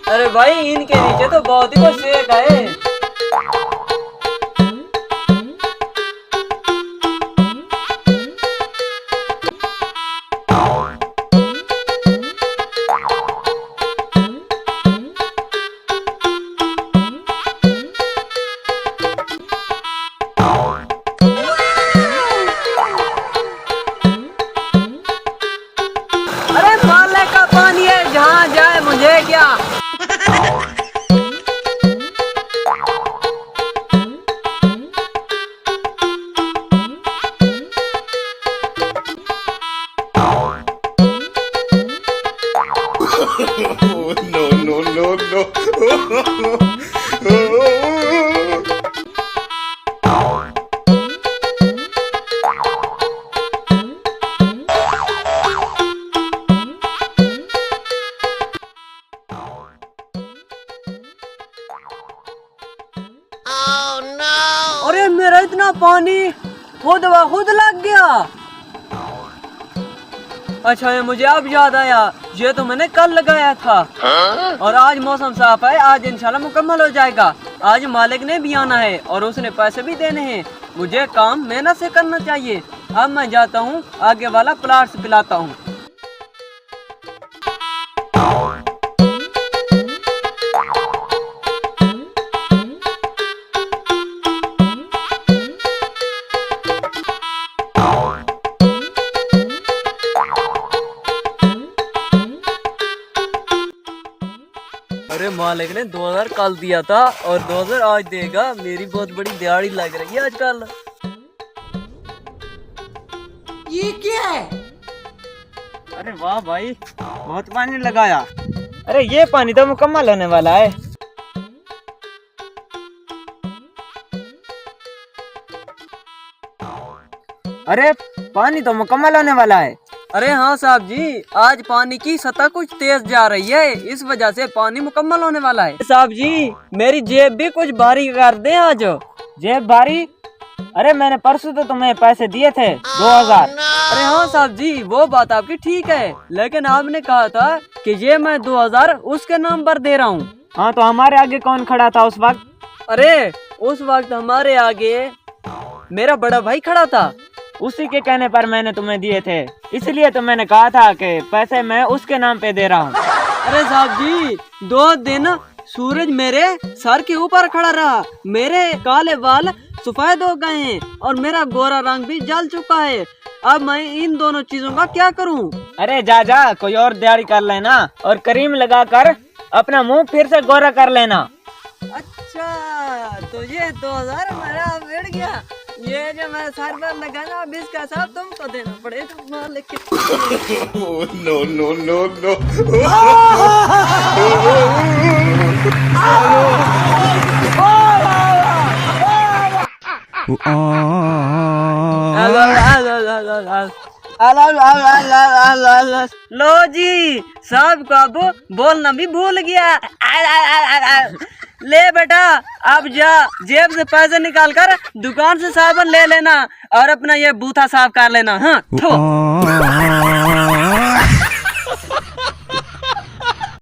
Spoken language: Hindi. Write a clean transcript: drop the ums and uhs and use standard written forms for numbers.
अरे भाई इनके नीचे तो बहुत ही कुछ सेक है। अरे माले का पानी है, जहाँ जाए मुझे क्या। No, no, no, no. अरे मेरा इतना पानी खुद ब खुद लग गया। अच्छा ये मुझे अब याद आया, ये तो मैंने कल लगाया था। और आज मौसम साफ है, आज इंशाल्लाह मुकम्मल हो जाएगा। आज मालिक ने भी आना है और उसने पैसे भी देने हैं। मुझे काम मेहनत से करना चाहिए। अब मैं जाता हूँ, आगे वाला प्लाट से पिलाता हूँ। अरे मालिक ने 2000 कल दिया था और 2000 आज देगा। मेरी बहुत बड़ी दिहाड़ी लग रही है आजकल। ये क्या है? अरे वाह भाई, बहुत पानी लगाया। अरे ये पानी तो मुकम्मल होने वाला है। अरे पानी तो मुकम्मल होने वाला है। अरे हाँ साहब जी, आज पानी की सतह कुछ तेज जा रही है, इस वजह से पानी मुकम्मल होने वाला है। साहब जी मेरी जेब भी कुछ भारी कर दे आज। जेब भारी? अरे मैंने परसों तो तुम्हें पैसे दिए थे 2000। अरे हाँ साहब जी, वो बात आपकी ठीक है, लेकिन आपने कहा था कि ये मैं 2000 उसके नाम पर दे रहा हूँ। हाँ तो हमारे आगे कौन खड़ा था उस वक्त? अरे उस वक्त हमारे आगे मेरा बड़ा भाई खड़ा था। उसी के कहने पर मैंने तुम्हें दिए थे, इसलिए तो मैंने कहा था कि पैसे मैं उसके नाम पे दे रहा हूँ। अरे साहब जी 2 दिन सूरज मेरे सर के ऊपर खड़ा रहा, मेरे काले बाल सफेद हो गए हैं और मेरा गोरा रंग भी जल चुका है। अब मैं इन दोनों चीजों का क्या करूं? अरे जा जा, कोई और दिहाड़ी कर लेना और क्रीम लगाकर अपना मुंह फिर से गोरा कर लेना। अच्छा तो ये 2000 मेरा बैठ गया। ये जो मैं सर पर लगाना, अब इसका हिसाब तुमको देना पड़ेगा मालिक के। No, no, no, no. लो जी, साहब को अब बोलना भी भूल गया। ले बेटा, अब जा जेब से पैसे निकाल कर दुकान से साबुन ले लेना और अपना ये बूथा साफ कर लेना। हाँ